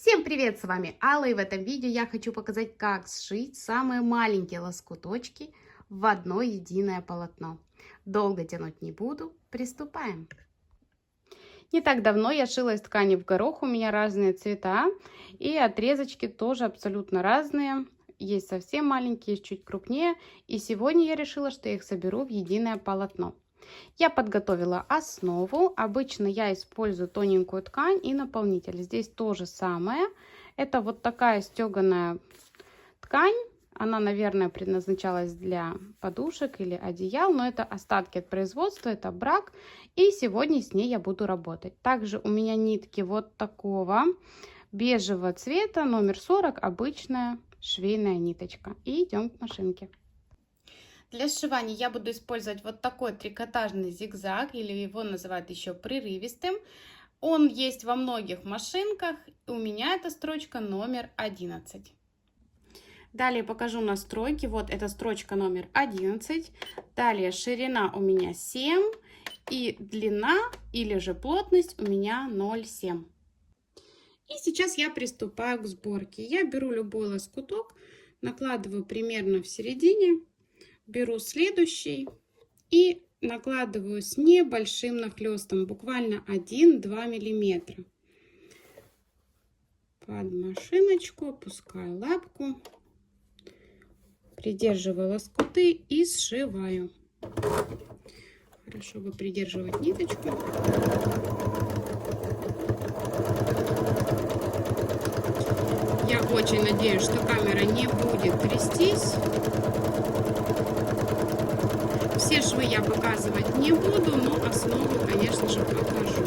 Всем привет, с вами Алла, и в этом видео я хочу показать, как сшить самые маленькие лоскуточки в одно единое полотно. Долго тянуть не буду, приступаем. Не так давно я шила из ткани в горох, у меня разные цвета, и отрезочки тоже абсолютно разные. Есть совсем маленькие, есть чуть крупнее, и сегодня я решила, что я их соберу в единое полотно. Я подготовила основу. Обычно я использую тоненькую ткань и наполнитель. Здесь то же самое. Это вот такая стеганая ткань. Она, наверное, предназначалась для подушек или одеял, но это остатки от производства, это брак. И сегодня с ней я буду работать. Также у меня нитки вот такого бежевого цвета, номер 40, обычная швейная ниточка. И идем к машинке. Для сшивания я буду использовать вот такой трикотажный зигзаг, или его называют еще прерывистым. Он есть во многих машинках. У меня эта строчка номер 11. Далее покажу настройки. Вот эта строчка номер 11. Далее ширина у меня 7 и длина или же плотность у меня 0,7. И сейчас я приступаю к сборке. Я беру любой лоскуток, накладываю примерно в середине. Беру следующий и накладываю с небольшим нахлестом, буквально 1-2 миллиметра. Под машиночку опускаю лапку, придерживаю лоскуты и сшиваю. Хорошо бы придерживать ниточку. Я очень надеюсь, что камера не будет трястись. Все швы я показывать не буду, но основу, конечно же, покажу.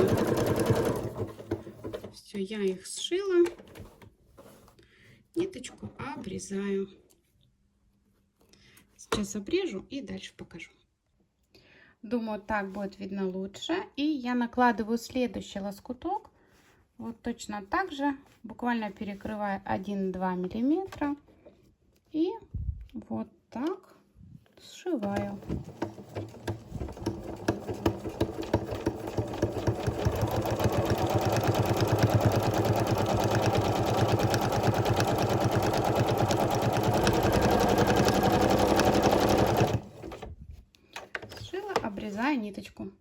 Все, я их сшила. Ниточку обрезаю. Сейчас обрежу и дальше покажу. Думаю, так будет видно лучше. И я накладываю следующий лоскуток. Вот точно так же, буквально перекрывая 1-2 миллиметра. И вот так сшиваю. Сшила, обрезаю ниточку.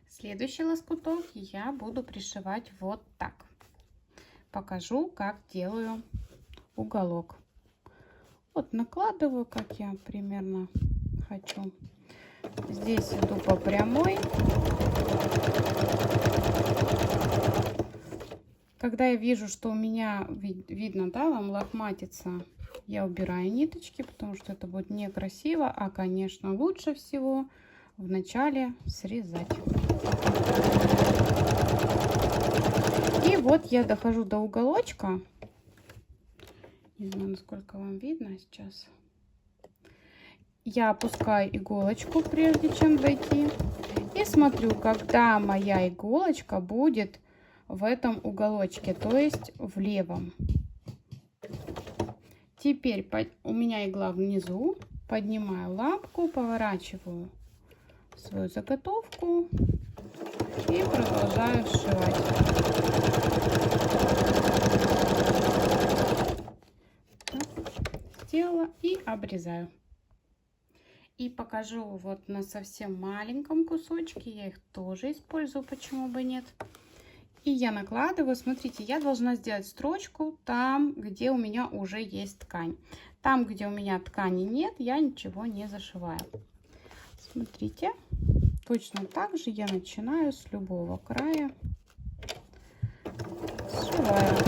Следующий лоскуток я буду пришивать вот так. Покажу, как делаю уголок. Вот накладываю, как я примерно хочу. Здесь иду по прямой. Когда я вижу, что у меня видно, да, вам лохматится, я убираю ниточки, потому что это будет некрасиво. А, конечно, лучше всего вначале срезать. И вот я дохожу до уголочка. Не знаю, насколько вам видно сейчас. Я опускаю иголочку, прежде чем дойти. И смотрю, когда моя иголочка будет в этом уголочке, то есть в левом. Теперь у меня игла внизу. Поднимаю лапку, поворачиваю свою заготовку и продолжаю сшивать. Сделала и обрезаю. И покажу вот на совсем маленьком кусочке. Я их тоже использую, почему бы нет. И я накладываю. Смотрите, я должна сделать строчку там, где у меня уже есть ткань. Там, где у меня ткани нет, я ничего не зашиваю. Смотрите, точно так же я начинаю с любого края. Сшиваю.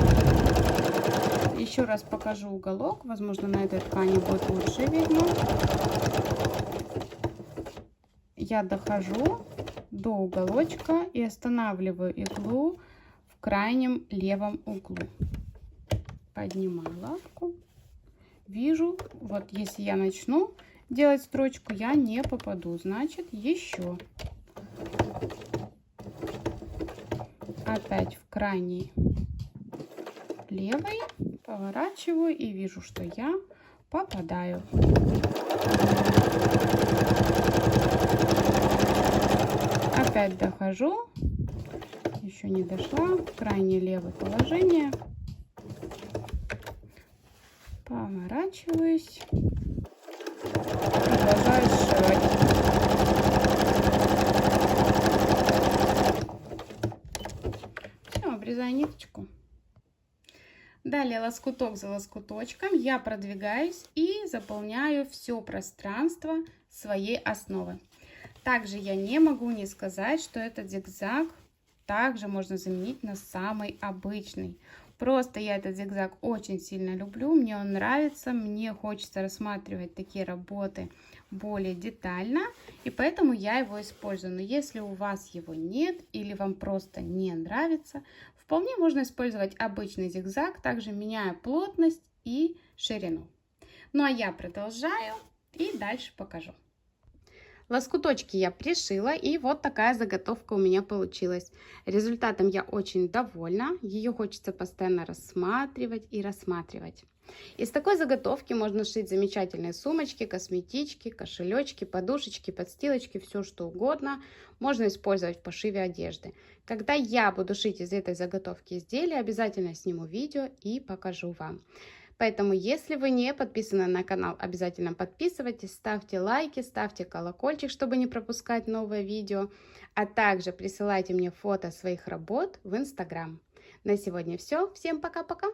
Еще раз покажу уголок. Возможно, на этой ткани будет лучше видно. Я дохожу до уголочка и останавливаю иглу в крайнем левом углу. Поднимаю лапку. Вижу, вот если я начну делать строчку, я не попаду. Значит, еще. Опять в крайний левый. Поворачиваю и вижу, что я попадаю. Опять дохожу. Еще не дошла. Крайне левое положение. Поворачиваюсь. Продолжаю сшивать. Все, обрезаю ниточку. Далее лоскуток за лоскуточком я продвигаюсь и заполняю все пространство своей основы. Также я не могу не сказать, что этот зигзаг также можно заменить на самый обычный. Просто я этот зигзаг очень сильно люблю, мне он нравится, мне хочется рассматривать такие работы более детально, и поэтому я его использую. Но если у вас его нет или вам просто не нравится, вполне можно использовать обычный зигзаг, также меняя плотность и ширину. Ну а я продолжаю и дальше покажу. Лоскуточки я пришила, и вот такая заготовка у меня получилась. Результатом я очень довольна, ее хочется постоянно рассматривать и рассматривать. Из такой заготовки можно шить замечательные сумочки, косметички, кошелечки, подушечки, подстилочки, все что угодно можно использовать в пошиве одежды. Когда я буду шить из этой заготовки изделия, обязательно сниму видео и покажу вам. Поэтому, если вы не подписаны на канал, обязательно подписывайтесь, ставьте лайки, ставьте колокольчик, чтобы не пропускать новые видео, а также присылайте мне фото своих работ в Instagram. На сегодня все. Всем пока-пока!